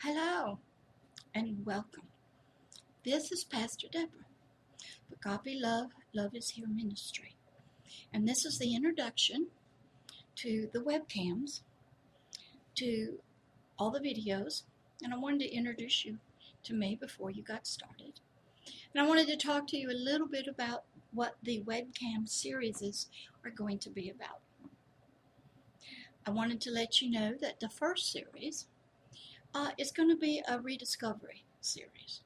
Hello and welcome. This is Pastor Deborah, Agape Love, Love is Here Ministry. And this is the introduction to the webcams, to all the videos. And I wanted to introduce you to me before you got started. And I wanted to talk to you a little bit about what the webcam series are going to be about. I wanted to let you know that the first series is going to be a rediscovery series.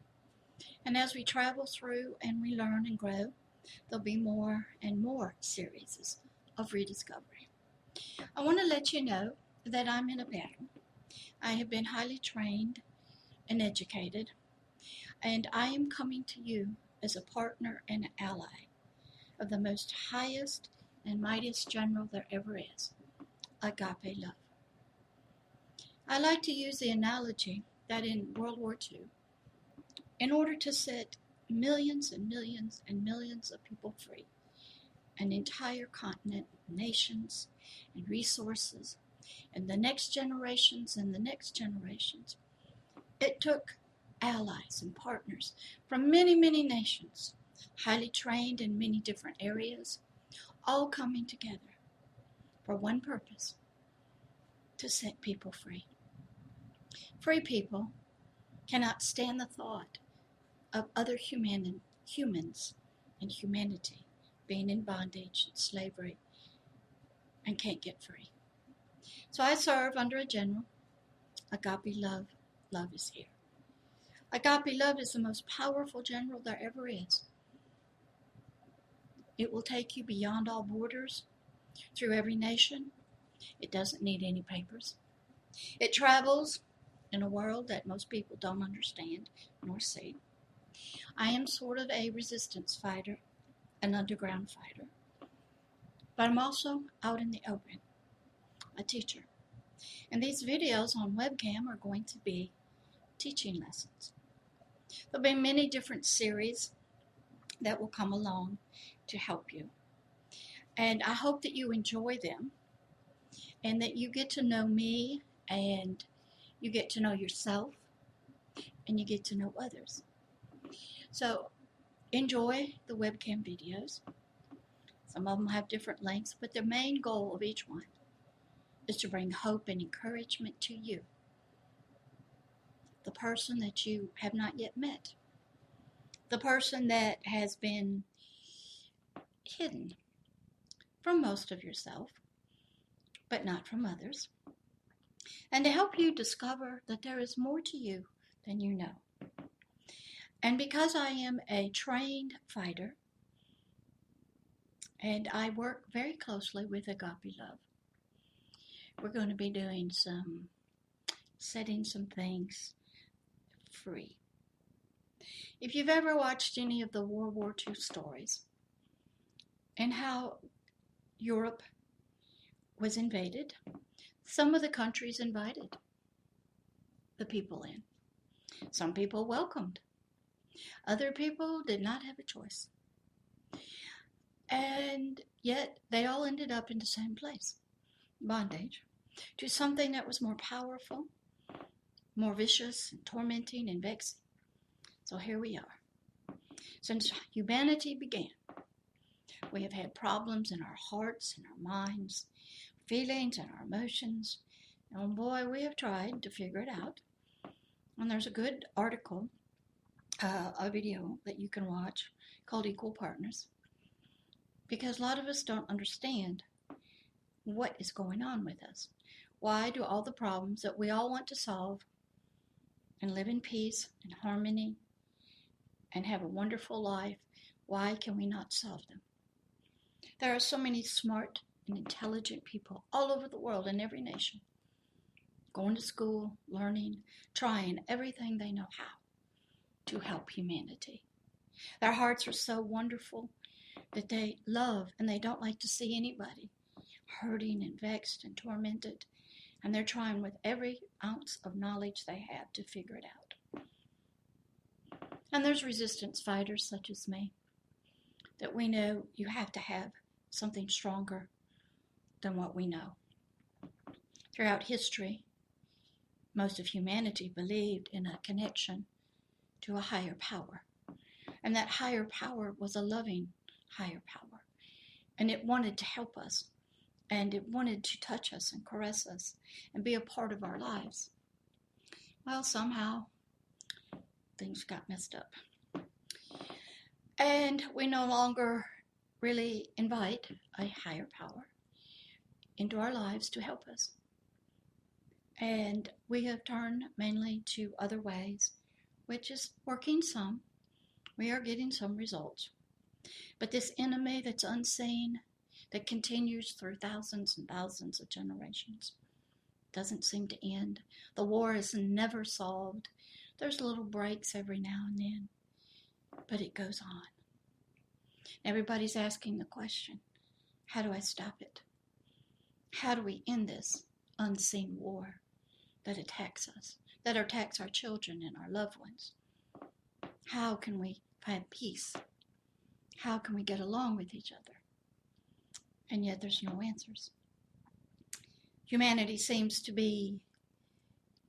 And as we travel through and we learn and grow, there'll be more and more series of rediscovery. I want to let you know that I'm in a battle. I have been highly trained and educated, and I am coming to you as a partner and an ally of the most highest and mightiest general there ever is, Agape Love. I like to use the analogy that in World War II, in order to set millions and millions and millions of people free, an entire continent, nations, and resources, and the next generations and the next generations, it took allies and partners from many, many nations, highly trained in many different areas, all coming together for one purpose: to set people free. Free people cannot stand the thought of other humans and humanity being in bondage and slavery and can't get free. So I serve under a general, Agape Love, Love is Here. Agape Love is the most powerful general there ever is. It will take you beyond all borders, through every nation. It doesn't need any papers. It travels in a world that most people don't understand nor see. I am sort of a resistance fighter, an underground fighter, but I'm also out in the open, a teacher. And these videos on webcam are going to be teaching lessons. There'll be many different series that will come along to help you. And I hope that you enjoy them and that you get to know me and you get to know yourself and you get to know others. So enjoy the webcam videos. Some of them have different lengths, but the main goal of each one is to bring hope and encouragement to you, the person that you have not yet met, the person that has been hidden from most of yourself, but not from others, and to help you discover that there is more to you than you know. And because I am a trained fighter, and I work very closely with Agape Love, we're going to be doing setting some things free. If you've ever watched any of the World War II stories and how Europe was invaded, some of the countries invited the people in. Some people welcomed. Other people did not have a choice. And yet they all ended up in the same place, bondage, to something that was more powerful, more vicious, and tormenting, and vexing. So here we are. Since humanity began, we have had problems in our hearts and our minds, feelings and our emotions. And boy, we have tried to figure it out. And there's a good article, a video that you can watch called Equal Partners, because a lot of us don't understand what is going on with us. Why do all the problems that we all want to solve and live in peace and harmony and have a wonderful life, why can we not solve them? There are so many smart and intelligent people all over the world in every nation, going to school, learning, trying everything they know how to help humanity. Their hearts are so wonderful that they love and they don't like to see anybody hurting and vexed and tormented, and they're trying with every ounce of knowledge they have to figure it out. And there's resistance fighters such as me that we know you have to have something stronger than what we know. Throughout history, most of humanity believed in a connection to a higher power. And that higher power was a loving higher power. And it wanted to help us. And it wanted to touch us and caress us and be a part of our lives. Well, somehow things got messed up. And we no longer really invite a higher power into our lives to help us. And we have turned mainly to other ways, which is working some. We are getting some results. But this enemy that's unseen, that continues through thousands and thousands of generations, doesn't seem to end. The war is never solved. There's little breaks every now and then, but it goes on. Everybody's asking the question, how do I stop it? How do we end this unseen war that attacks us, that attacks our children and our loved ones? How can we find peace? How can we get along with each other? And yet there's no answers. Humanity seems to be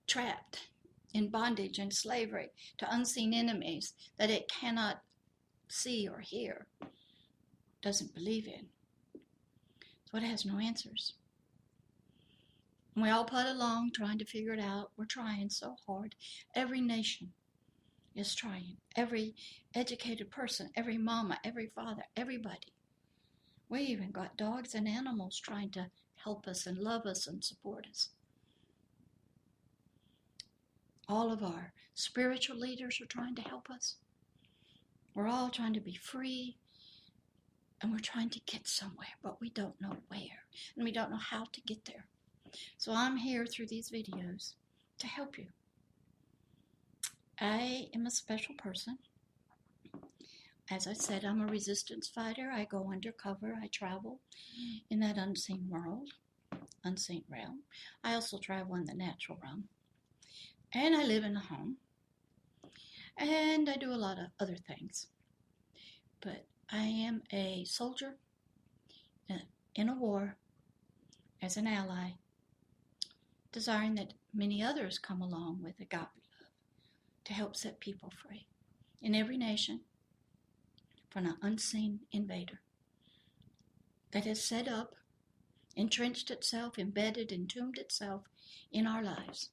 trapped in bondage and slavery to unseen enemies that it cannot see or hear, doesn't believe in. So it has no answers. And we all plod along trying to figure it out. We're trying so hard. Every nation is trying. Every educated person, every mama, every father, everybody. We even got dogs and animals trying to help us and love us and support us. All of our spiritual leaders are trying to help us. We're all trying to be free, and we're trying to get somewhere, but we don't know where, and we don't know how to get there. So I'm here through these videos to help you. I am a special person. As I said, I'm a resistance fighter. I go undercover. I travel in that unseen world, unseen realm. I also travel in the natural realm. And I live in a home. And I do a lot of other things. But I am a soldier in a war as an ally, desiring that many others come along with agape love to help set people free in every nation from an unseen invader that has set up, entrenched itself, embedded, entombed itself in our lives,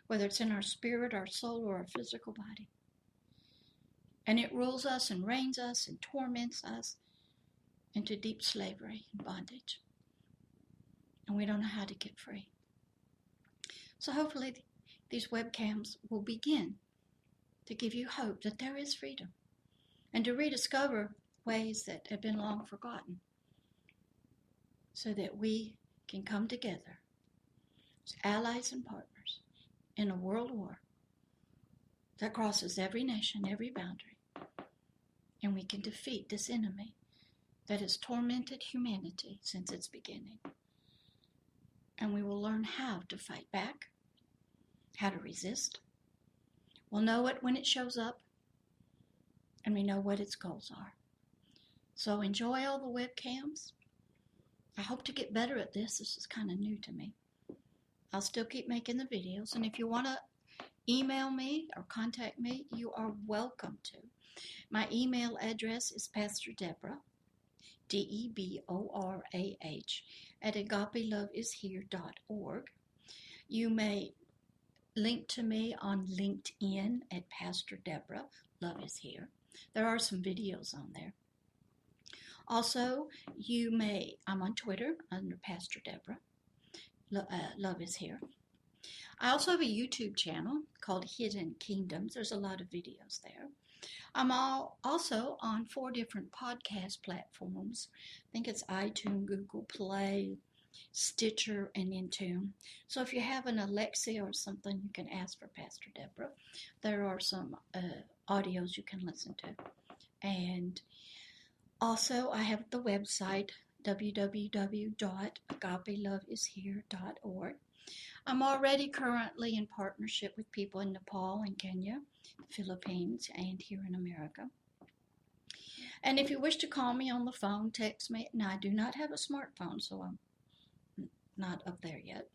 whether it's in our spirit, our soul, or our physical body. And it rules us and reigns us and torments us into deep slavery and bondage. And we don't know how to get free. So hopefully these webcams will begin to give you hope that there is freedom and to rediscover ways that have been long forgotten so that we can come together as allies and partners in a world war that crosses every nation, every boundary, and we can defeat this enemy that has tormented humanity since its beginning. And we will learn how to fight back, how to resist. We'll know it when it shows up, and we know what its goals are. So enjoy all the webcams. I hope to get better at this. This is kind of new to me. I'll still keep making the videos, and if you want to email me or contact me, you are welcome to. My email address is Pastor Deborah, Deborah, at agapeloveishere.org. You may link to me on LinkedIn at Pastor Deborah, Love is Here. There are some videos on there. Also, I'm on Twitter under Pastor Deborah, Love is Here. I also have a YouTube channel called Hidden Kingdoms. There's a lot of videos there. I'm also on 4 different podcast platforms. I think it's iTunes, Google Play, Stitcher, and Intune. So if you have an Alexa or something, you can ask for Pastor Deborah. There are some audios you can listen to. And also I have the website www.agapeloveishere.org. I'm already currently in partnership with people in Nepal and Kenya, the Philippines, and here in America. And if you wish to call me on the phone, text me. Now, I do not have a smartphone, so I'm not up there yet.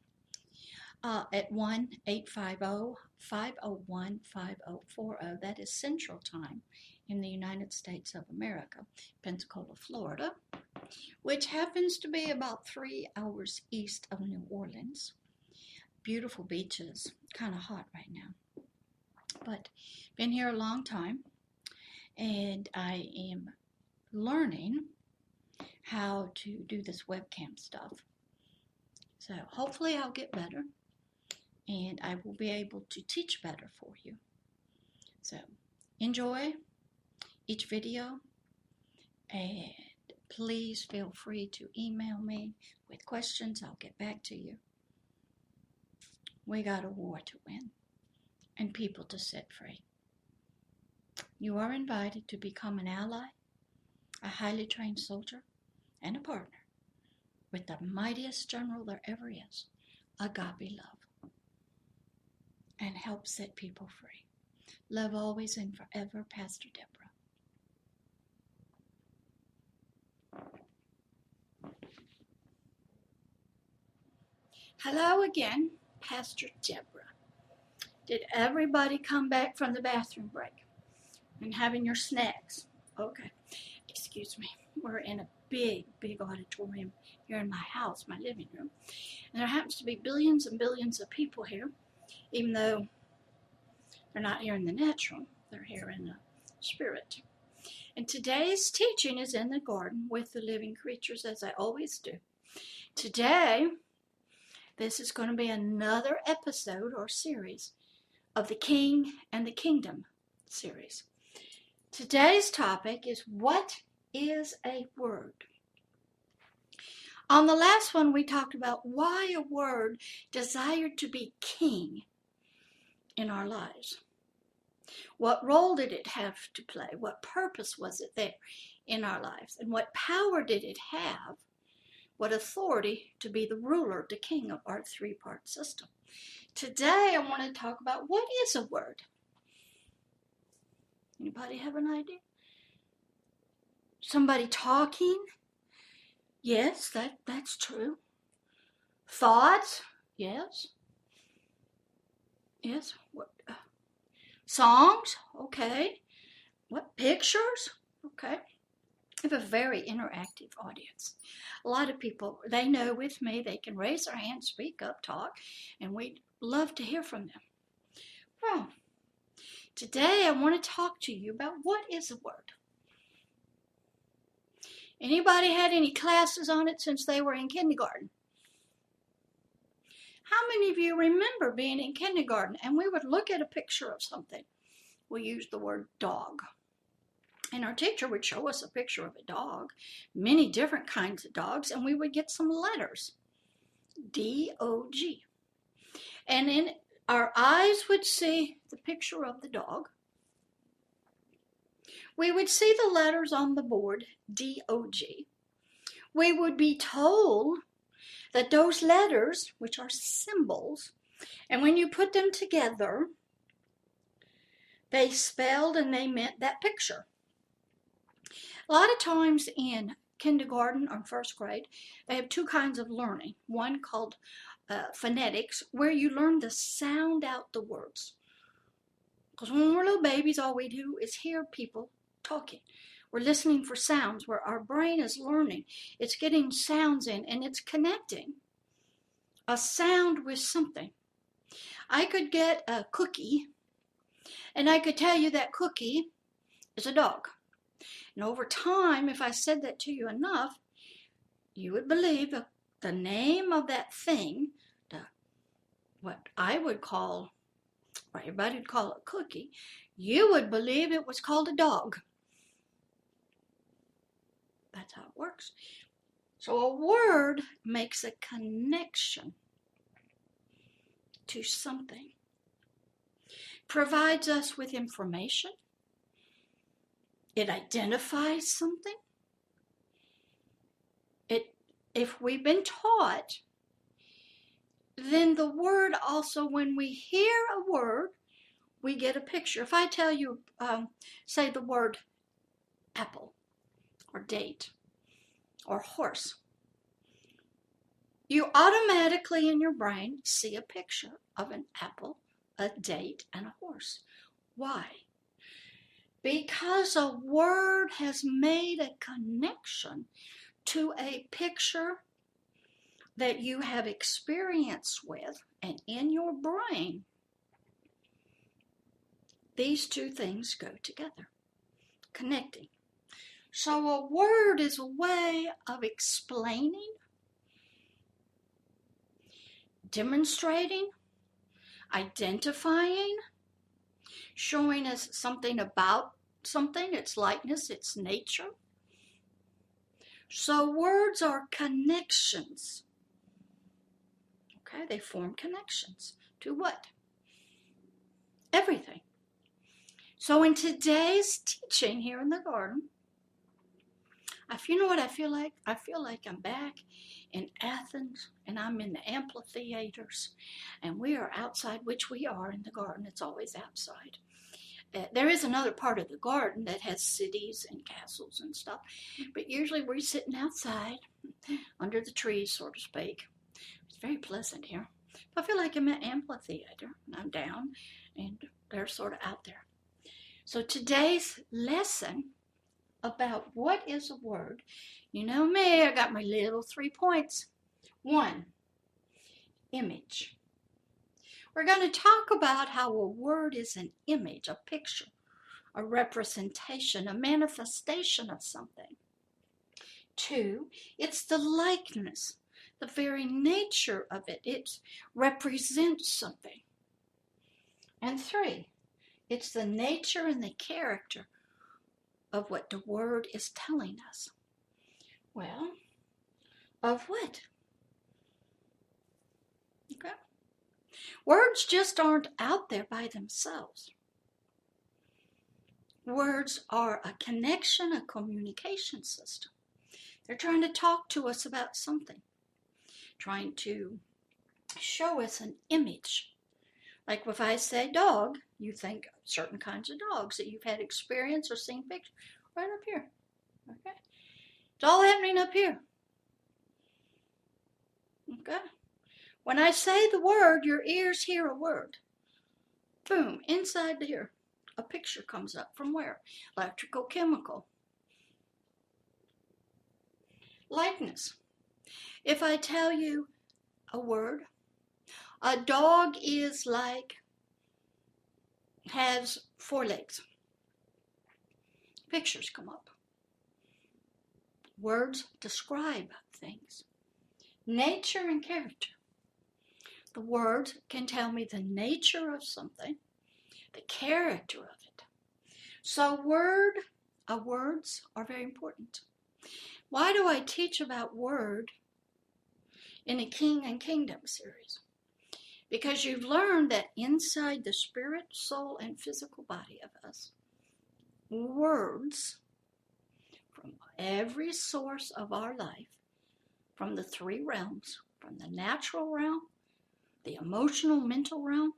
at 1-850-501-5040. That is Central Time in the United States of America, Pensacola, Florida, which happens to be about 3 hours east of New Orleans. Beautiful beaches, kind of hot right now. But been here a long time, and I am learning how to do this webcam stuff. So hopefully I'll get better, and I will be able to teach better for you. So enjoy each video, and please feel free to email me with questions. I'll get back to you. We got a war to win and people to set free. You are invited to become an ally, a highly trained soldier, and a partner with the mightiest general there ever is, Agape Love, and help set people free. Love always and forever, Pastor Deborah. Hello again, Pastor Deborah. Did everybody come back from the bathroom break and having your snacks? Okay, excuse me. We're in a big auditorium here in my house, my living room. And there happens to be billions and billions of people here, even though they're not here in the natural, they're here in the spirit. And today's teaching is in the garden with the living creatures, as I always do. Today, this is going to be another episode or series of the King and the Kingdom series. Today's topic is, what is a word? On the last one, we talked about why a word desired to be king in our lives. What role did it have to play? What purpose was it there in our lives? And what power did it have? What authority to be the ruler, the king of our three-part system? Today, I want to talk about, what is a word? Anybody have an idea? Somebody talking? Yes, that's true. Thoughts? Yes. Yes. What? Songs? Okay. What? Pictures? Okay. I have a very interactive audience. A lot of people, they know with me, they can raise their hand, speak up, talk, and we'd love to hear from them. Well, today I want to talk to you about, what is a word? Anybody had any classes on it since they were in kindergarten? How many of you remember being in kindergarten and we would look at a picture of something? We used the word dog. And our teacher would show us a picture of a dog, many different kinds of dogs, and we would get some letters, D-O-G. And then our eyes would see the picture of the dog. We would see the letters on the board, D-O-G. We would be told that those letters, which are symbols, and when you put them together, they spelled and they meant that picture. A lot of times in kindergarten or first grade, they have two kinds of learning. One called phonetics, where you learn to sound out the words. Because when we're little babies, all we do is hear people talking. We're listening for sounds, where our brain is learning. It's getting sounds in, and it's connecting a sound with something. I could get a cookie, and I could tell you that cookie is a dog. And over time, if I said that to you enough, you would believe the name of that thing, what I would call, or everybody would call a cookie, you would believe it was called a dog. That's how it works. So a word makes a connection to something, provides us with information. It identifies something. If we've been taught, then the word also, when we hear a word, we get a picture. If I tell you, say the word apple, or date, or horse, you automatically in your brain see a picture of an apple, a date, and a horse. Why? Because a word has made a connection to a picture that you have experience with, and in your brain, these two things go together, connecting. So a word is a way of explaining, demonstrating, identifying, showing us something about something, its likeness, its nature. So words are connections. Okay, they form connections to what? Everything. So in today's teaching here in the garden, you know what I feel like? I feel like I'm back in Athens and I'm in the amphitheaters and we are outside, which we are in the garden. It's always outside. There is another part of the garden that has cities and castles and stuff, but usually we're sitting outside under the trees, so to speak. It's very pleasant here. I feel like I'm at an amphitheater and I'm down and they're sort of out there. So today's lesson about what is a word, you know me, I got my little 3 points. 1, image. We're going to talk about how a word is an image, a picture, a representation, a manifestation of something. 2, it's the likeness, the very nature of it. It represents something. And 3, it's the nature and the character of what the word is telling us. Well, of what? Okay. Words just aren't out there by themselves. Words are a connection, a communication system. They're trying to talk to us about something, trying to show us an image. Like if I say dog, you think certain kinds of dogs that you've had experience or seen pictures. Right up here. Okay? It's all happening up here. Okay? When I say the word, your ears hear a word. Boom, inside here, a picture comes up from where? Electrical, chemical. Likeness. If I tell you a word, a dog is like, has 4 legs. Pictures come up. Words describe things. Nature and character. The word can tell me the nature of something, the character of it. So words are very important. Why do I teach about word in a King and Kingdom series? Because you've learned that inside the spirit, soul, and physical body of us, words from every source of our life, from the 3 realms, from the natural realm, the emotional, mental realm,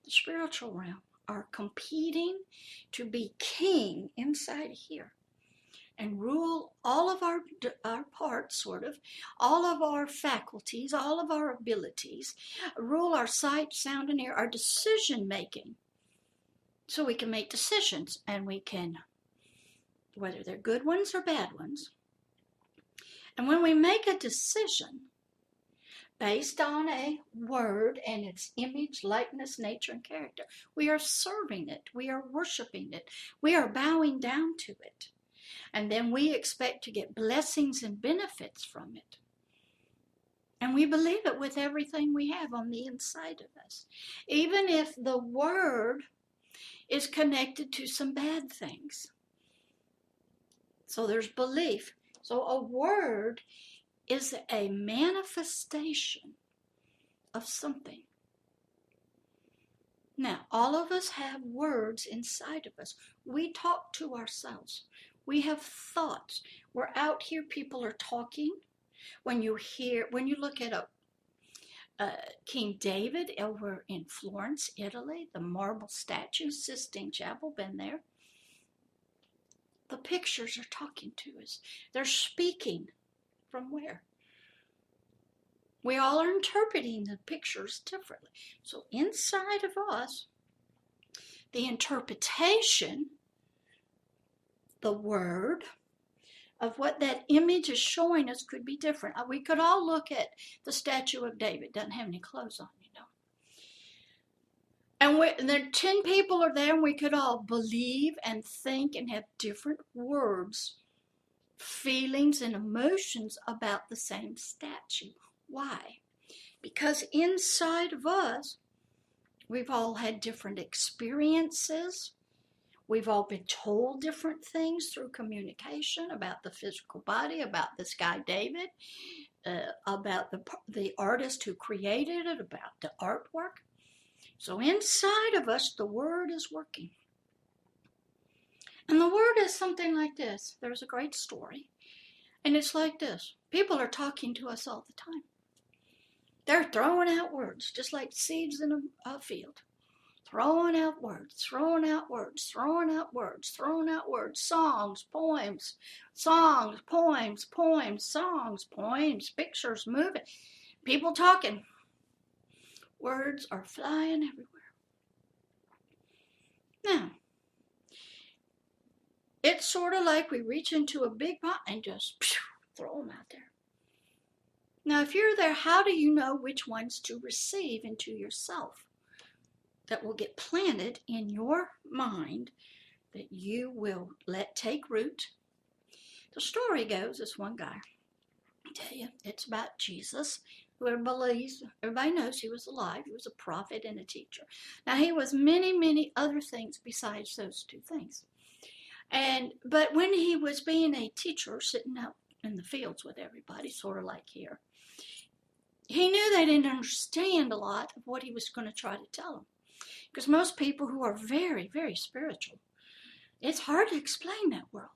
the spiritual realm, are competing to be king inside here and rule all of our parts, sort of, all of our faculties, all of our abilities, rule our sight, sound, and ear, our decision making. So we can make decisions, and we can, whether they're good ones or bad ones. And when we make a decision based on a word and its image, likeness, nature, and character, we are serving it, we are worshiping it, we are bowing down to it. And then we expect to get blessings and benefits from it. And we believe it with everything we have on the inside of us. Even if the word is connected to some bad things. So there's belief. So a word is a manifestation of something. Now, all of us have words inside of us. We talk to ourselves. We have thoughts. We're out here, people are talking. When you look at King David over in Florence, Italy, the marble statue, Sistine Chapel, been there. The pictures are talking to us. They're speaking from where? We all are interpreting the pictures differently. So inside of us, the interpretation, the word of what that image is showing us could be different. We could all look at the statue of David. Doesn't have any clothes on, you know. And there 10 people are there, and we could all believe and think and have different words, feelings, and emotions about the same statue. Why? Because inside of us, we've all had different experiences. We've all been told different things through communication about the physical body, about this guy David, about the artist who created it, about the artwork. So inside of us, the word is working. And the word is something like this. There's a great story. And it's like this. People are talking to us all the time. They're throwing out words, just like seeds in a field. Throwing out words, throwing out words, throwing out words, throwing out words. Songs, poems, songs, poems, poems, songs, poems, pictures, moving. People talking. Words are flying everywhere. Now, it's sort of like we reach into a big pot and just throw them out there. Now, if you're there, how do you know which ones to receive into yourself that will get planted in your mind that you will let take root? The story goes, this one guy, I tell you, it's about Jesus. Whoever believes, everybody knows he was alive. He was a prophet and a teacher. Now, he was many, many other things besides those two things. But when he was being a teacher, sitting out in the fields with everybody, sort of like here, he knew they didn't understand a lot of what he was going to try to tell them. Because most people who are very, very spiritual, it's hard to explain that world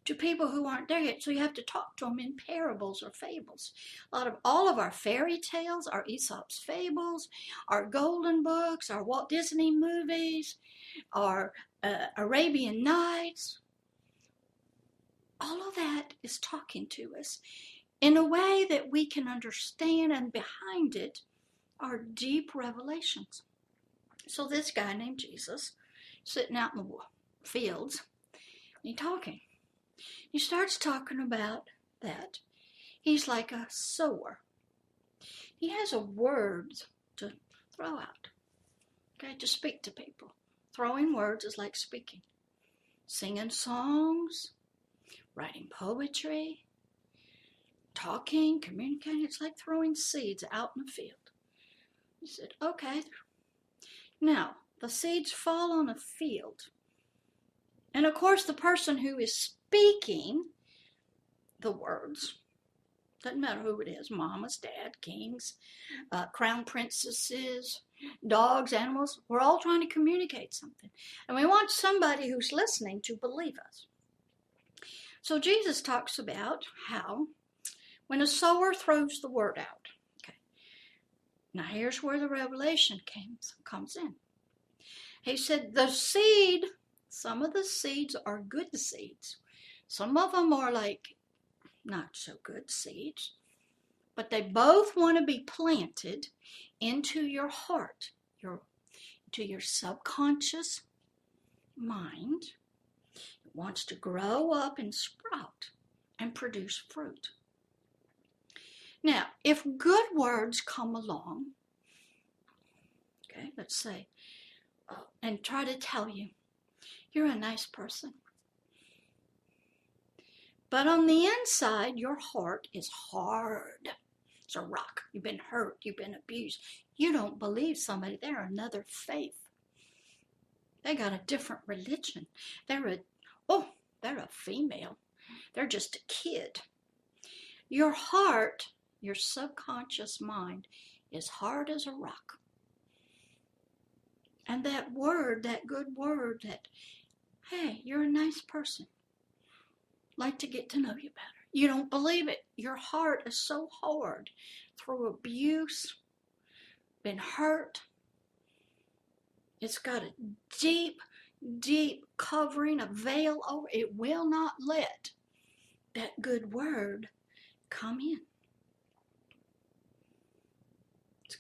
to people who aren't there yet. So you have to talk to them in parables or fables. All of our fairy tales, our Aesop's fables, our golden books, our Walt Disney movies, our Arabian Nights, all of that is talking to us in a way that we can understand, and behind it are deep revelations. So this guy named Jesus, sitting out in the fields, and he's talking. He starts talking about that. He's like a sower. He has a word to throw out, okay, to speak to people. Throwing words is like speaking. Singing songs, writing poetry, talking, communicating. It's like throwing seeds out in the field. He said, okay. Now, the seeds fall on a field. And of course, the person who is speaking the words, doesn't matter who it is, mamas, dad, kings, crown princesses, dogs, animals, we're all trying to communicate something. And we want somebody who's listening to believe us. So Jesus talks about how when a sower throws the word out. Okay. Now here's where the revelation comes in. He said the seed, some of the seeds are good seeds. Some of them are like not so good seeds. But they both want to be planted into your heart, into your subconscious mind. It wants to grow up and sprout and produce fruit. Now, if good words come along, okay, let's say, and try to tell you, you're a nice person. But on the inside, your heart is hard. It's a rock. You've been hurt. You've been abused. You don't believe somebody. They're another faith. They got a different religion. They're a female. They're just a kid. Your heart, your subconscious mind, is hard as a rock. And that word, that good word, that, hey, you're a nice person. Like to get to know you better. You don't believe it. Your heart is so hard through abuse, been hurt. It's got a deep, deep covering, a veil over. It will not let that good word come in.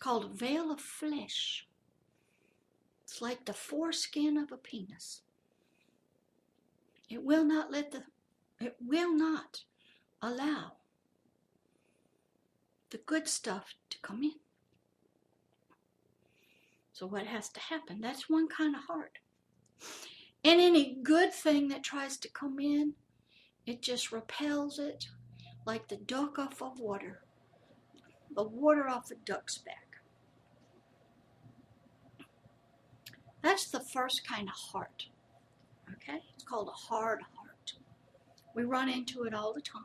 called a veil of flesh. It's like the foreskin of a penis. It will not allow the good stuff to come in. So what has to happen? That's one kind of heart. And any good thing that tries to come in, it just repels it like the duck off of water. The water off a duck's back. That's the first kind of heart. Okay? It's called a hard heart. We run into it all the time.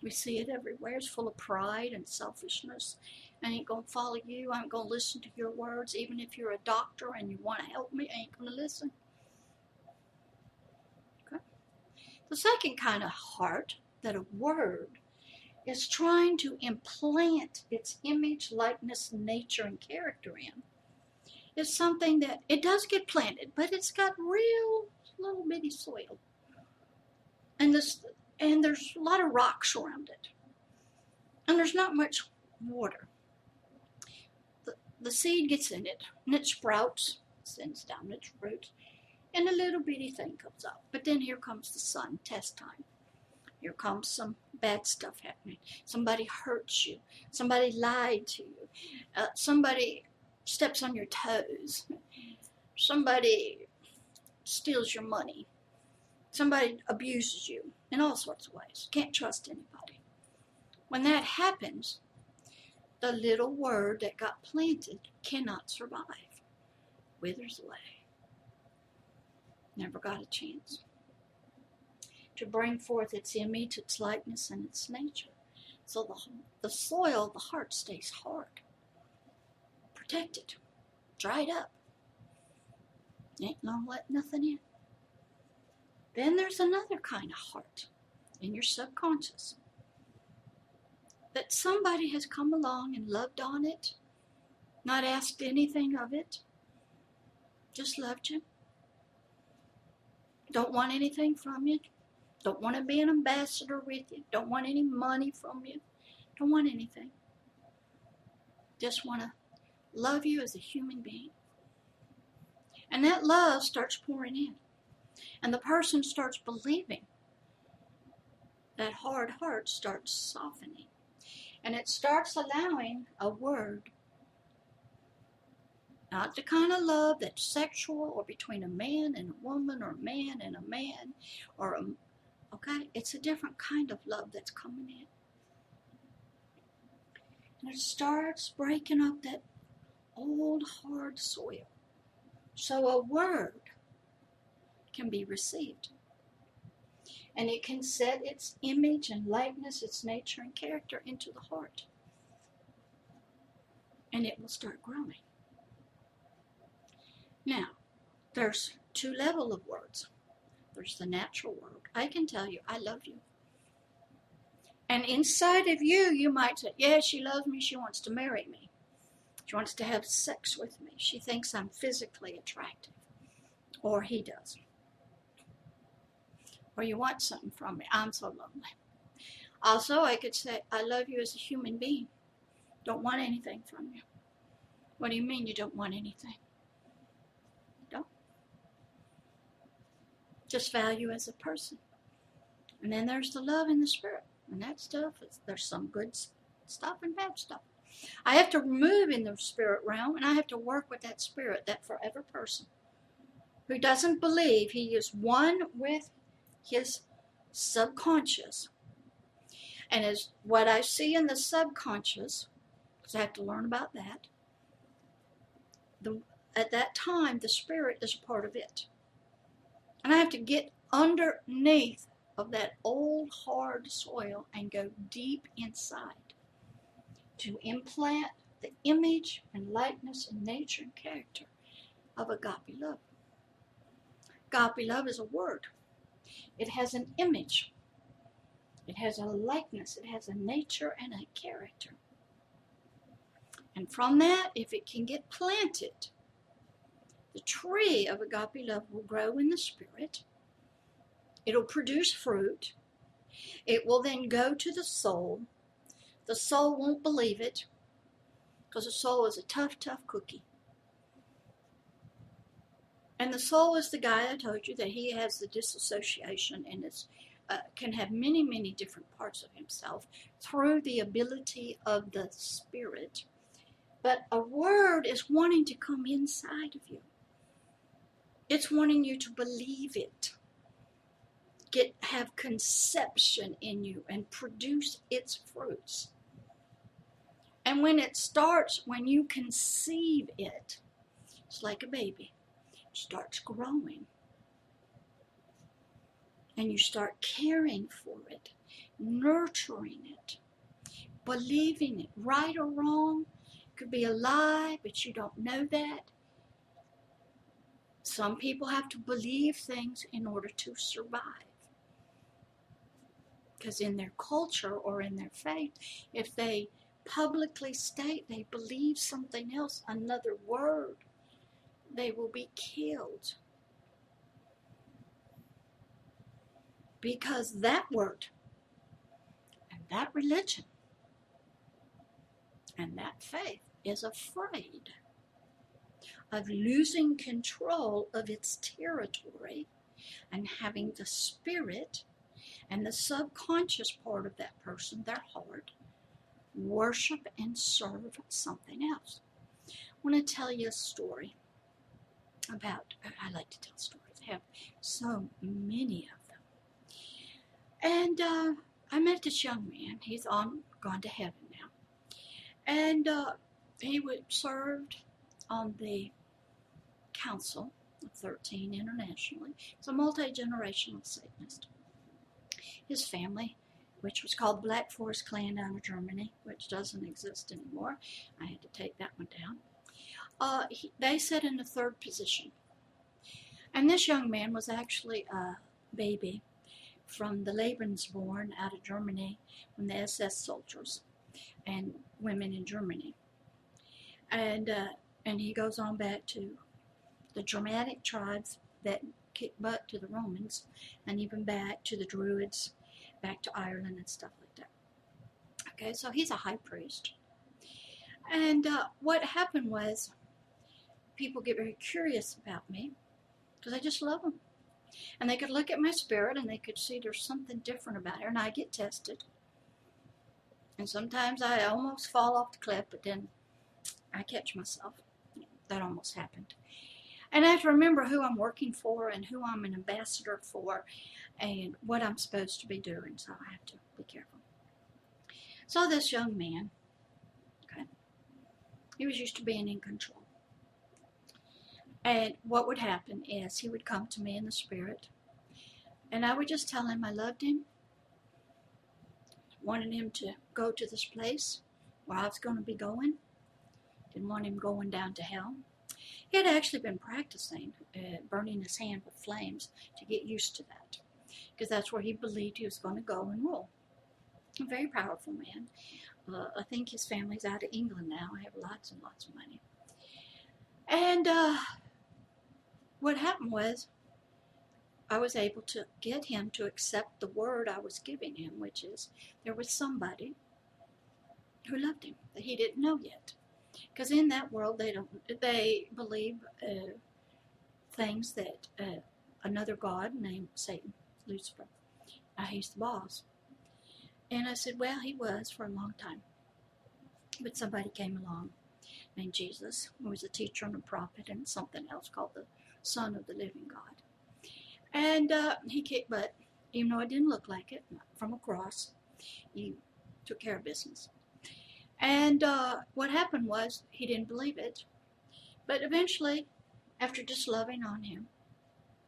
We see it everywhere. It's full of pride and selfishness. I ain't going to follow you. I ain't going to listen to your words. Even if you're a doctor and you want to help me, I ain't going to listen. Okay? The second kind of heart that a word is trying to implant its image, likeness, nature, and character in is something that it does get planted, but it's got real little bitty soil. And there's a lot of rocks around it. And there's not much water. The seed gets in it, and it sprouts, sends down its roots, and a little bitty thing comes up. But then here comes the sun, test time. Here comes some bad stuff happening. Somebody hurts you. Somebody lied to you. Somebody steps on your toes. Somebody steals your money. Somebody abuses you in all sorts of ways. Can't trust anybody. When that happens, the little word that got planted cannot survive. Withers away. Never got a chance to bring forth its image, its likeness, and its nature. So the soil, the heart, stays hard, protected, dried up. Ain't gonna let nothing in. Then there's another kind of heart in your subconscious that somebody has come along and loved on it, not asked anything of it, just loved you. Don't want anything from you. Don't want to be an ambassador with you. Don't want any money from you. Don't want anything. Just want to love you as a human being. And that love starts pouring in. And the person starts believing. That hard heart starts softening. And it starts allowing a word. Not the kind of love that's sexual or between a man and a woman or a man and a man. Okay? It's a different kind of love that's coming in. And it starts breaking up that old hard soil. So a word can be received. And it can set its image and likeness, its nature and character into the heart. And it will start growing. Now, there's two levels of words. There's the natural word. I can tell you, I love you. And inside of you, you might say, yeah, she loves me. She wants to marry me. She wants to have sex with me. She thinks I'm physically attractive. Or he does. Or you want something from me. I'm so lonely. Also, I could say, I love you as a human being. Don't want anything from you. What do you mean you don't want anything? Don't. Just value as a person. And then there's the love in the spirit. And that stuff, there's some good stuff and bad stuff. I have to move in the spirit realm, and I have to work with that spirit, that forever person, who doesn't believe he is one with his subconscious. And as what I see in the subconscious, because I have to learn about that, at that time, the spirit is a part of it. And I have to get underneath of that old hard soil and go deep inside to implant the image and likeness and nature and character of agape love. Agape love is a word. It has an image. It has a likeness. It has a nature and a character. And from that, if it can get planted, the tree of agape love will grow in the spirit. It'll produce fruit. It will then go to the soul. The soul won't believe it. Because the soul is a tough, tough cookie. And the soul is the guy I told you that he has the disassociation and can have many, many different parts of himself through the ability of the spirit. But a word is wanting to come inside of you. It's wanting you to believe it. Have conception in you and produce its fruits. And when it starts, when you conceive it, it's like a baby. It starts growing. And you start caring for it, nurturing it, believing it, right or wrong. It could be a lie, but you don't know that. Some people have to believe things in order to survive. Because in their culture or in their faith, if they publicly state they believe something else, another word, they will be killed. Because that word and that religion and that faith is afraid of losing control of its territory and having the spirit and the subconscious part of that person, their heart, worship and serve something else. I want to tell you a story about, I like to tell stories, I have so many of them. And I met this young man. He's gone to heaven now. And he served on the Council of 13 internationally. He's a multi-generational Satanist. His family, which was called Black Forest Clan down in Germany, which doesn't exist anymore. I had to take that one down. They sit in the third position. And this young man was actually a baby from the Lebensborn out of Germany, from the SS soldiers and women in Germany. And he goes on back to the Germanic tribes that kicked butt to the Romans, and even back to the Druids, back to Ireland and stuff like that. Okay, so he's a high priest. And what happened was, people get very curious about me, because I just love them. And they could look at my spirit and they could see there's something different about her, and I get tested. And sometimes I almost fall off the cliff, but then I catch myself. That almost happened. And I have to remember who I'm working for and who I'm an ambassador for and what I'm supposed to be doing, so I have to be careful. So this young man, okay, he was used to being in control. And what would happen is he would come to me in the spirit, and I would just tell him I loved him, wanted him to go to this place where I was going to be going, didn't want him going down to hell. He had actually been practicing burning his hand with flames to get used to that, because that's where he believed he was going to go and rule. A very powerful man. I think his family's out of England now. I have lots and lots of money. And what happened was, I was able to get him to accept the word I was giving him, which is there was somebody who loved him that he didn't know yet. Because in that world, they believe things that another god named Satan, Lucifer, he's the boss. And I said, well, he was for a long time. But somebody came along named Jesus, who was a teacher and a prophet and something else called the Son of the Living God. And he kicked butt, even though it didn't look like it, from a cross. He took care of business. And what happened was, he didn't believe it. But eventually, after just loving on him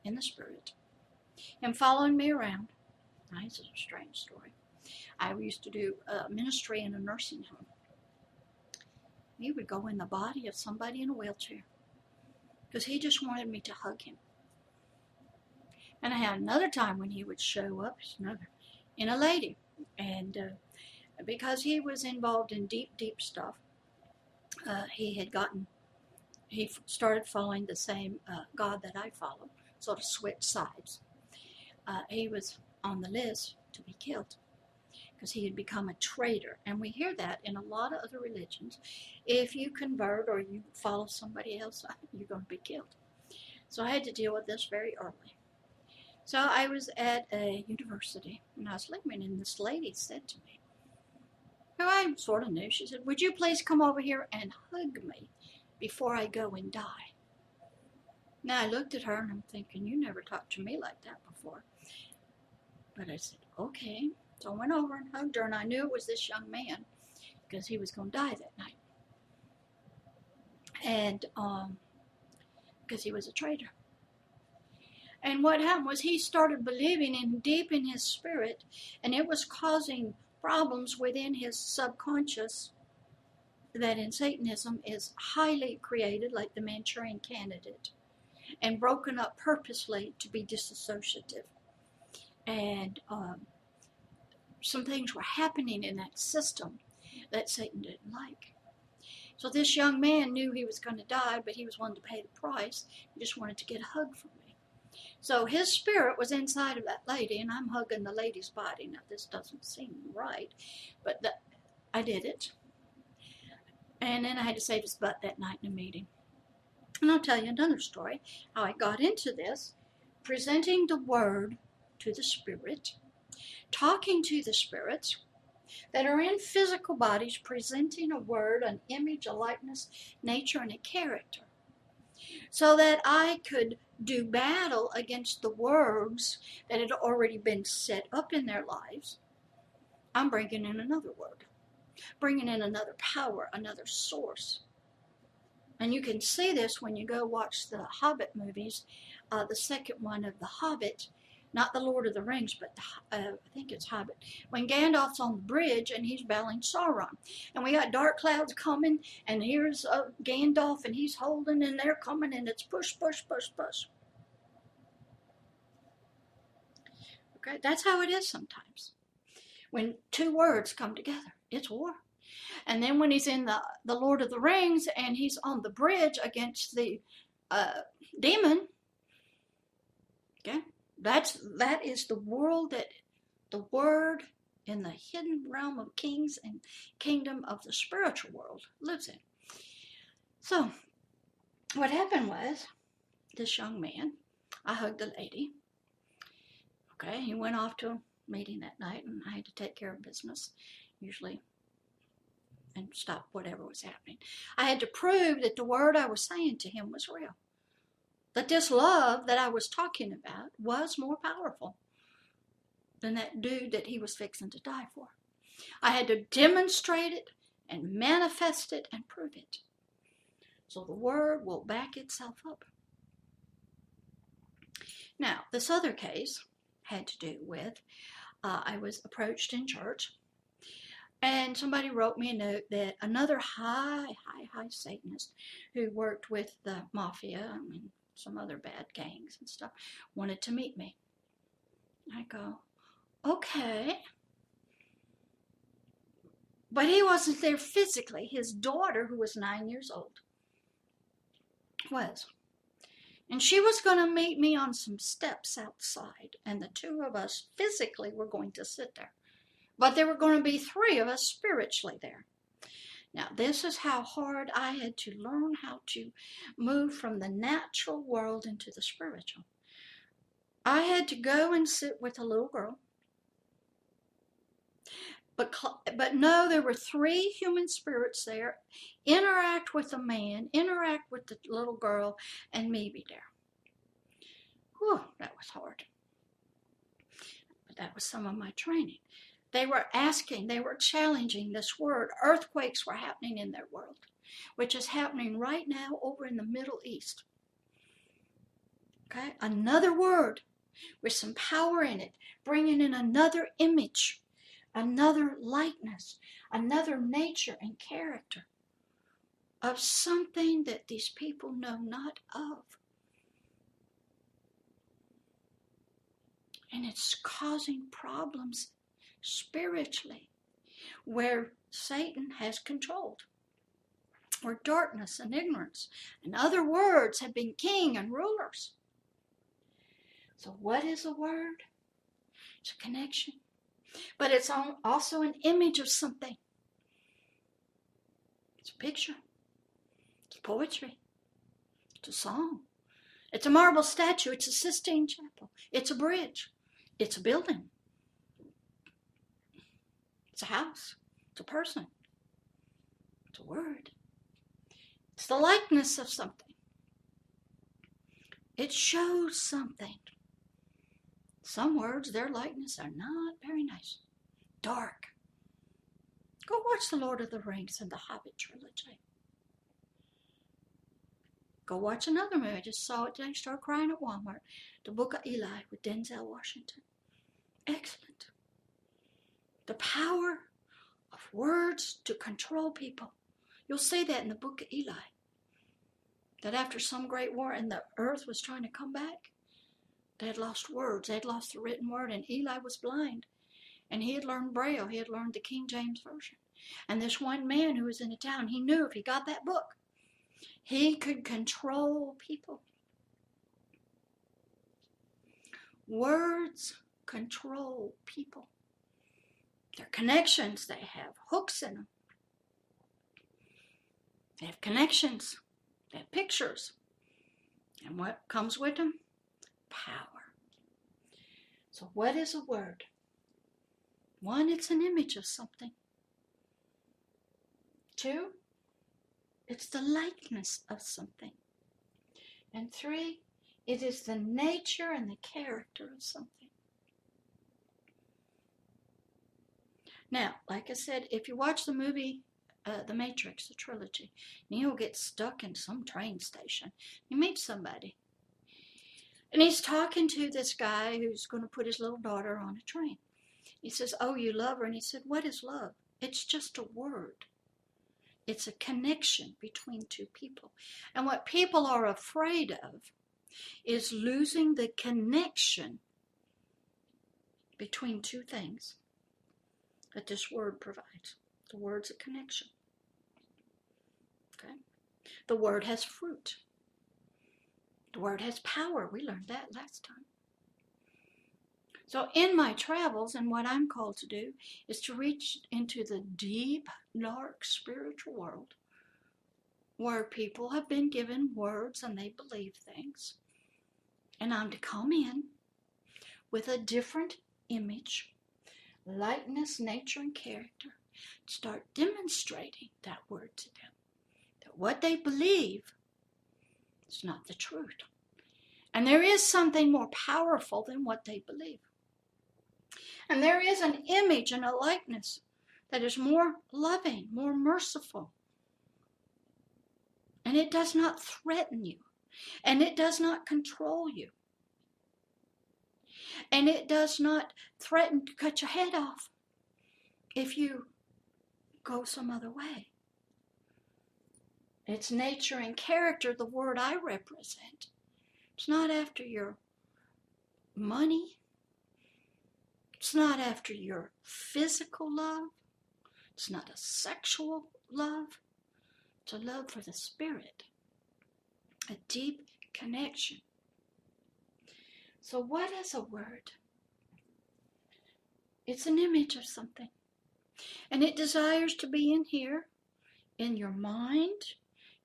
in the spirit, and following me around, now it's a strange story. I used to do ministry in a nursing home. He would go in the body of somebody in a wheelchair, because he just wanted me to hug him. And I had another time when he would show up in a lady, and because he was involved in deep, deep stuff, he started following the same God that I follow, sort of switched sides. He was on the list to be killed, because he had become a traitor. And we hear that in a lot of other religions. If you convert or you follow somebody else, you're going to be killed. So I had to deal with this very early. So I was at a university and I was leaving, and this lady said to me, who I sort of knew, she said, "Would you please come over here and hug me before I go and die?" Now I looked at her and I'm thinking, you never talked to me like that before. But I said, okay. So I went over and hugged her, and I knew it was this young man because he was going to die that night. And because he was a traitor. And what happened was he started believing in deep in his spirit, and it was causing problems within his subconscious that in Satanism is highly created, like the Manchurian Candidate, and broken up purposely to be disassociative. And some things were happening in that system that Satan didn't like. So this young man knew he was going to die, but he was willing to pay the price. He just wanted to get a hug from me. So his spirit was inside of that lady, and I'm hugging the lady's body. Now, this doesn't seem right, but I did it. And then I had to save his butt that night in a meeting. And I'll tell you another story, how I got into this, presenting the word to the spirit, talking to the spirits that are in physical bodies, presenting a word, an image, a likeness, nature, and a character, so that I could do battle against the words that had already been set up in their lives. I'm bringing in another word, bringing in another power, another source. And you can see this when you go watch the Hobbit movies, the second one of The Hobbit, not the Lord of the Rings, but I think it's Hobbit. When Gandalf's on the bridge and he's battling Sauron. And we got dark clouds coming, and here's Gandalf, and he's holding, and they're coming, and it's push, push, push, push. Okay, that's how it is sometimes. When two words come together, it's war. And then when he's in the Lord of the Rings and he's on the bridge against the demon, okay, that is the world that the word in the hidden realm of kings and kingdom of the spiritual world lives in. So what happened was, this young man, I hugged the lady. Okay, he went off to a meeting that night, and I had to take care of business, usually, and stop whatever was happening. I had to prove that the word I was saying to him was real. That this love that I was talking about was more powerful than that dude that he was fixing to die for. I had to demonstrate it and manifest it and prove it. So the word will back itself up. Now, this other case had to do with, I was approached in church, and somebody wrote me a note that another high Satanist who worked with the mafia and some other bad gangs and stuff wanted to meet me. I go, okay. But he wasn't there physically. His daughter, who was 9 years old, was. And she was going to meet me on some steps outside, and the two of us physically were going to sit there. But there were going to be three of us spiritually there. Now, this is how hard I had to learn how to move from the natural world into the spiritual. I had to go and sit with a little girl. But no, there were three human spirits there, interact with the man, interact with the little girl, and me be there. Whew, that was hard. But that was some of my training. They were asking, they were challenging this word. Earthquakes were happening in their world, which is happening right now over in the Middle East. Okay, another word with some power in it, bringing in another image, another likeness, another nature and character of something that these people know not of. And it's causing problems spiritually, where Satan has controlled, where darkness and ignorance and other words have been king and rulers. So what is a word? It's a connection. But it's also an image of something. It's a picture. It's poetry. It's a song. It's a marble statue. It's a Sistine Chapel. It's a bridge. It's a building. It's a house. It's a person. It's a word. It's the likeness of something. It shows something. Some words, their likeness are not very nice. Dark. Go watch The Lord of the Rings and the Hobbit trilogy. Go watch another movie. I just saw it today. Started crying at Walmart. The Book of Eli with Denzel Washington. Excellent. The power of words to control people. You'll see that in the Book of Eli. That after some great war and the earth was trying to come back, they had lost words. They had lost the written word, and Eli was blind. And he had learned Braille. He had learned the King James Version. And this one man who was in the town, he knew if he got that book, he could control people. Words control people. They're connections. They have hooks in them. They have connections. They have pictures. And what comes with them? Power. So what is a word? One, it's an image of something. Two, it's the likeness of something. And three, it is the nature and the character of something. Now, like I said, if you watch the movie The Matrix, the trilogy, Neo gets stuck in some train station. He meets somebody. And he's talking to this guy who's going to put his little daughter on a train. He says, "Oh, you love her?" And he said, "What is love? It's just a word. It's a connection between two people." And what people are afraid of is losing the connection between two things that this word provides. The word's a connection. Okay? The word has fruit. The word has power. We learned that last time. So in my travels, and what I'm called to do is to reach into the deep, dark spiritual world where people have been given words and they believe things. And I'm to come in with a different image, likeness, nature, and character, start demonstrating that word to them. That what they believe is not the truth. And there is something more powerful than what they believe. And there is an image and a likeness that is more loving, more merciful. And it does not threaten you. And it does not control you. And it does not threaten to cut your head off if you go some other way. It's nature and character, the word I represent. It's not after your money. It's not after your physical love. It's not a sexual love. It's a love for the spirit. A deep connection. So what is a word? It's an image of something. And it desires to be in here, in your mind,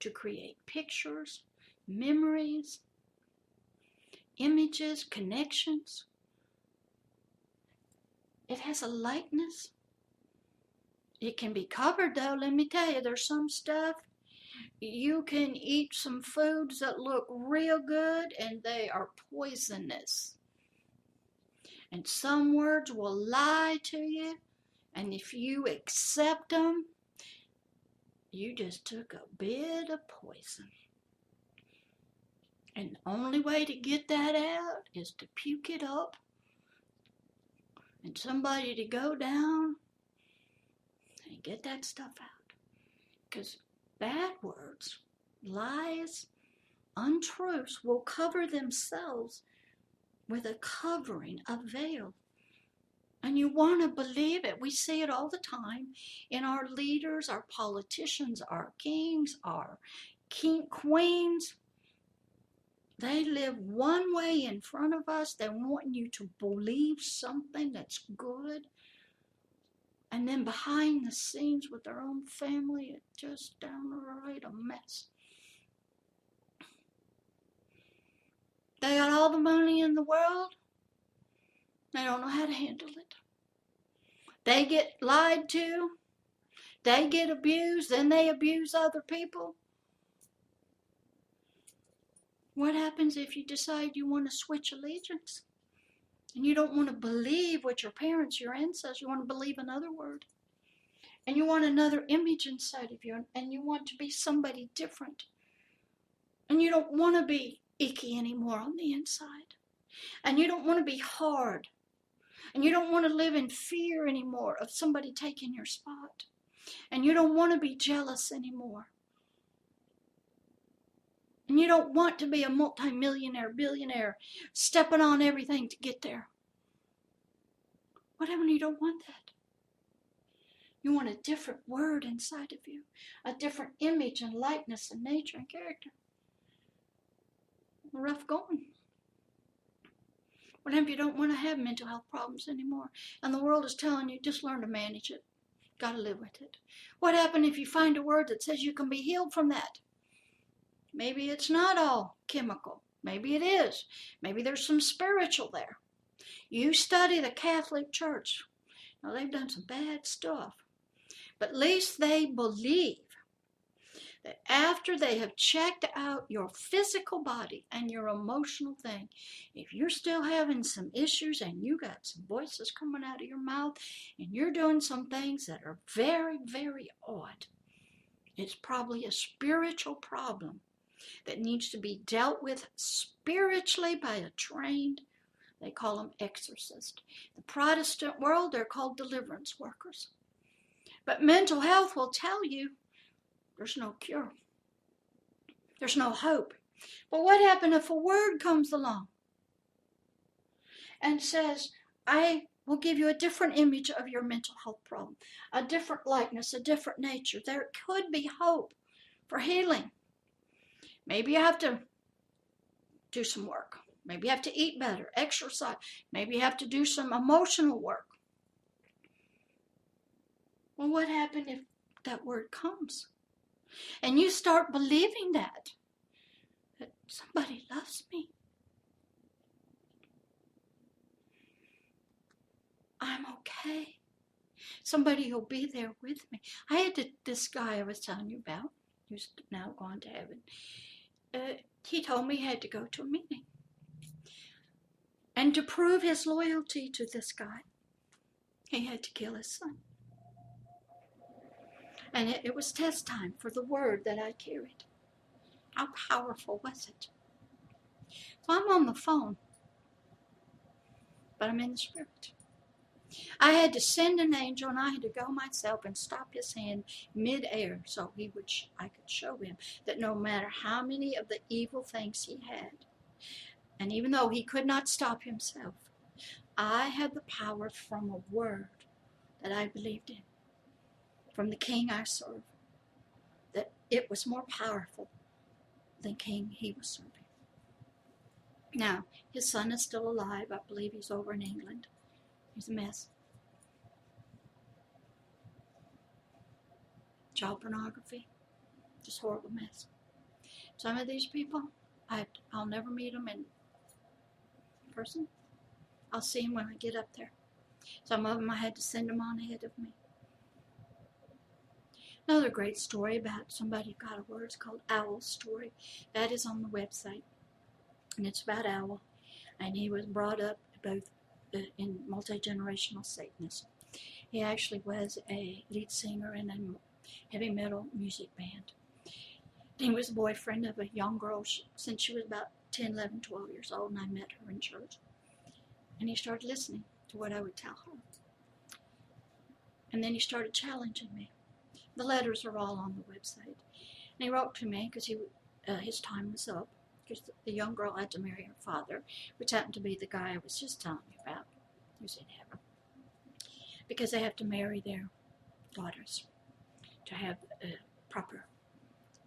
to create pictures, memories, images, connections. It has a likeness. It can be covered, though. Let me tell you, there's some stuff. You can eat some foods that look real good and they are poisonous. And some words will lie to you. And if you accept them, you just took a bit of poison. And the only way to get that out is to puke it up. And somebody to go down and get that stuff out. Because bad words, lies, untruths will cover themselves with a covering, a veil. And you want to believe it. We see it all the time in our leaders, our politicians, our kings, our queens. They live one way in front of us. They want you to believe something that's good. And then behind the scenes with their own family, it's just downright a mess. They got all the money in the world. They don't know how to handle it. They get lied to. They get abused. Then they abuse other people. What happens if you decide you want to switch allegiance? And you don't want to believe what your parents, your ancestors, you want to believe another word. And you want another image inside of you. And you want to be somebody different. And you don't want to be icky anymore on the inside. And you don't want to be hard. And you don't want to live in fear anymore of somebody taking your spot. And you don't want to be jealous anymore. And you don't want to be a multimillionaire, billionaire, stepping on everything to get there. What happens when you don't want that? You want a different word inside of you, a different image and likeness and nature and character. Rough going. What happens if you don't want to have mental health problems anymore? And the world is telling you, just learn to manage it. Got to live with it. What happens if you find a word that says you can be healed from that? Maybe it's not all chemical. Maybe it is. Maybe there's some spiritual there. You study the Catholic Church. Now, they've done some bad stuff. But at least they believe that after they have checked out your physical body and your emotional thing, if you're still having some issues and you got some voices coming out of your mouth and you're doing some things that are very, very odd, it's probably a spiritual problem that needs to be dealt with spiritually by a trained, they call them exorcists. The Protestant world, they're called deliverance workers. But mental health will tell you there's no cure. There's no hope. But what happens if a word comes along and says, I will give you a different image of your mental health problem, a different likeness, a different nature. There could be hope for healing. Maybe you have to do some work. Maybe you have to eat better, exercise. Maybe you have to do some emotional work. Well, what happens if that word comes? And you start believing that somebody loves me. I'm okay. Somebody will be there with me. I had this guy I was telling you about, who's now gone to heaven. He told me he had to go to a meeting. And to prove his loyalty to this guy, he had to kill his son. And it was test time for the word that I carried. How powerful was it? So I'm on the phone, but I'm in the spirit. I had to send an angel, and I had to go myself and stop his hand mid-air so I could show him that no matter how many of the evil things he had, and even though he could not stop himself, I had the power from a word that I believed in, from the king I serve, that it was more powerful than king he was serving. Now, his son is still alive. I believe he's over in England. He's a mess. Child pornography, just horrible mess. Some of these people, I'll never meet them in person. I'll see them when I get up there. Some of them I had to send them on ahead of me. Another great story about somebody who got a word is called Owl's Story. That is on the website. And it's about Owl. And he was brought up both in multi-generational Satanism. He actually was a lead singer in a heavy metal music band. He was a boyfriend of a young girl since she was about 10, 11, 12 years old, and I met her in church. And he started listening to what I would tell her. And then he started challenging me. The letters are all on the website. And he wrote to me because his time was up, because the young girl had to marry her father, which happened to be the guy I was just telling you about, who's in heaven. Because they have to marry their daughters to have a proper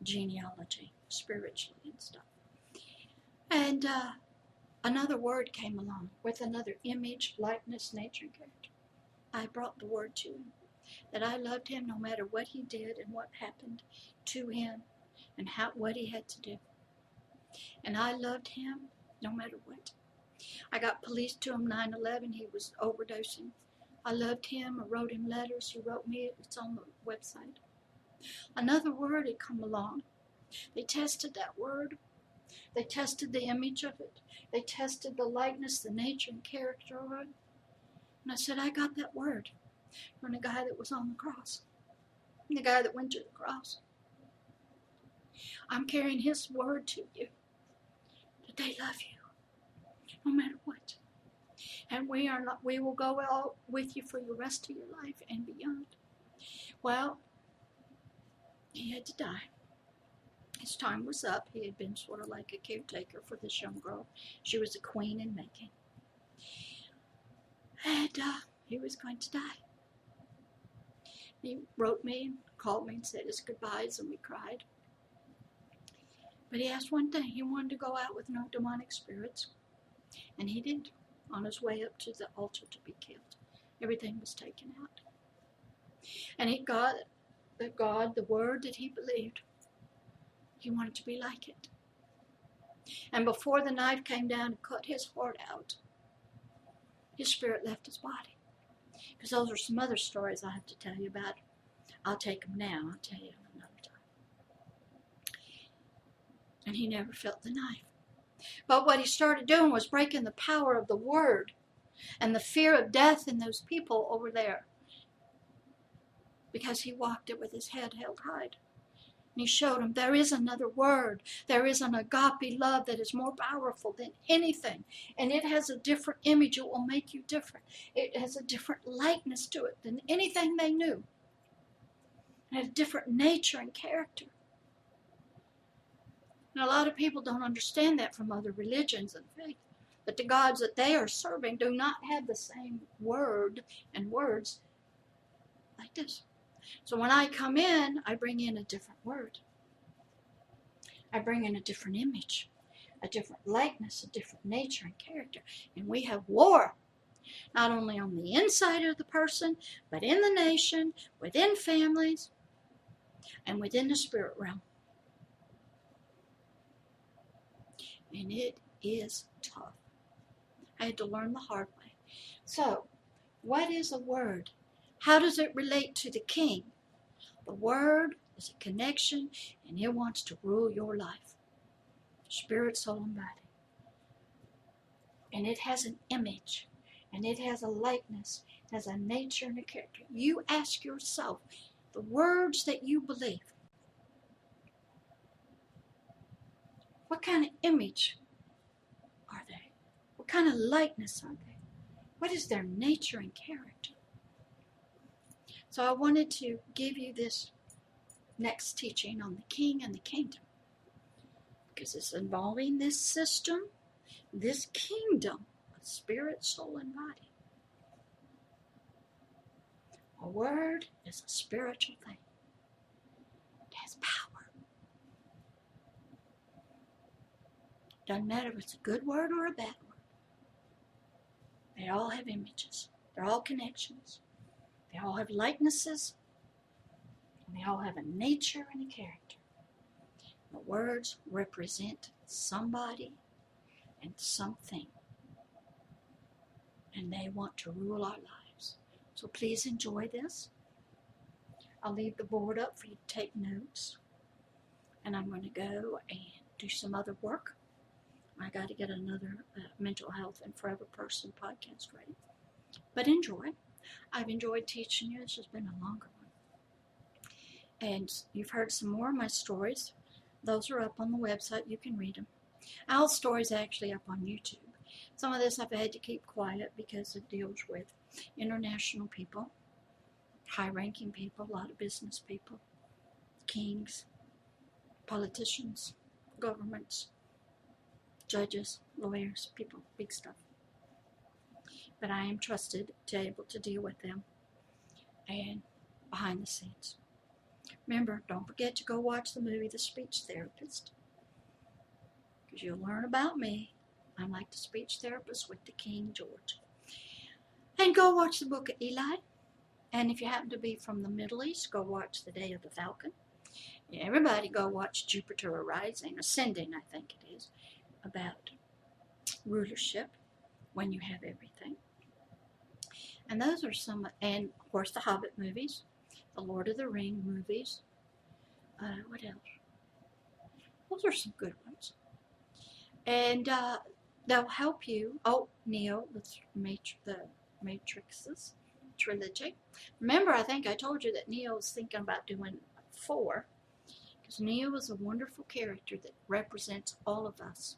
genealogy, spiritually and stuff. And another word came along with another image, likeness, nature, and character. I brought the word to him. that I loved him no matter what he did and what happened to him and what he had to do. And I loved him no matter what. I got police to him 9/11. He was overdosing. I loved him. I wrote him letters. He wrote me. It's on the website. Another word had come along. They tested that word. They tested the image of it. They tested the likeness, the nature, and character of it. And I said, I got that word from the guy that was on the cross, the guy that went to the cross. I'm carrying his word to you, that they love you, no matter what. And we will go out with you for the rest of your life and beyond. Well, he had to die. His time was up. He had been sort of like a caretaker for this young girl. She was a queen in making. And he was going to die. He wrote me and called me and said his goodbyes, and we cried. But he asked one thing. He wanted to go out with no demonic spirits. And he did, on his way up to the altar to be killed. Everything was taken out. And he got the word that he believed, he wanted to be like it. And before the knife came down and cut his heart out, his spirit left his body. Because those are some other stories I have to tell you about. I'll take them now. I'll tell you another time. And he never felt the knife. But what he started doing was breaking the power of the word and the fear of death in those people over there. Because he walked it with his head held high. And he showed them there is another word. There is an agape love that is more powerful than anything. And it has a different image. It will make you different. It has a different likeness to it than anything they knew. It has a different nature and character. And a lot of people don't understand that from other religions and faith. That the gods that they are serving do not have the same word and words like this. So when I come in, I bring in a different word. I bring in a different image, a different likeness, a different nature and character. And we have war, not only on the inside of the person, but in the nation, within families, and within the spirit realm. And it is tough. I had to learn the hard way. So, what is a word? How does it relate to the king? The word is a connection, and it wants to rule your life. Spirit, soul, and body. And it has an image, and it has a likeness, it has a nature and a character. You ask yourself, the words that you believe, what kind of image are they? What kind of likeness are they? What is their nature and character? So I wanted to give you this next teaching on the king and the kingdom, because it's involving this system, this kingdom of spirit, soul, and body. A word is a spiritual thing. It has power. Doesn't matter if it's a good word or a bad word. They all have images. They're all connections. They all have likenesses. And they all have a nature and a character. The words represent somebody and something. And they want to rule our lives. So please enjoy this. I'll leave the board up for you to take notes. And I'm going to go and do some other work. I got to get another Mental Health and Forever Person podcast ready. But enjoy. I've enjoyed teaching you. This has been a longer one. And you've heard some more of my stories. Those are up on the website. You can read them. Al's stories are actually up on YouTube. Some of this I've had to keep quiet because it deals with international people, high-ranking people, a lot of business people, kings, politicians, governments, judges, lawyers, people, big stuff. But I am trusted to be able to deal with them and behind the scenes. Remember, don't forget to go watch the movie The Speech Therapist, because you'll learn about me. I'm like the speech therapist with the King George. And go watch the book of Eli. And if you happen to be from the Middle East, go watch The Day of the Falcon. Everybody go watch Jupiter Arising, Ascending, I think it is, about rulership when you have everything. And those are some, and of course the Hobbit movies, the Lord of the Ring movies. What else? Those are some good ones. And they'll help you. Oh, Neo, the Matrix's trilogy. Remember, I think I told you that Neo was thinking about doing 4, because Neo is a wonderful character that represents all of us.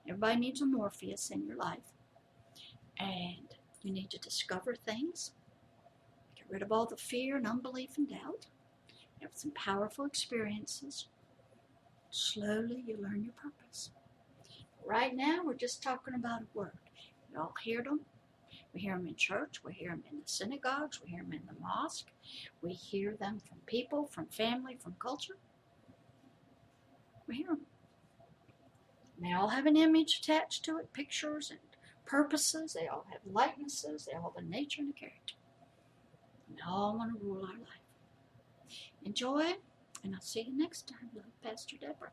Everybody needs a Morpheus in your life, and you need to discover things, get rid of all the fear and unbelief and doubt, have some powerful experiences. Slowly you learn your purpose. Right now, we're just talking about a word. You all hear them. We hear them in church. We hear them in the synagogues. We hear them in the mosque. We hear them from people, from family, from culture. We hear them. They all have an image attached to it, pictures and purposes. They all have likenesses. They all have a nature and a character. And they all want to rule our life. Enjoy, and I'll see you next time. Love, Pastor Deborah.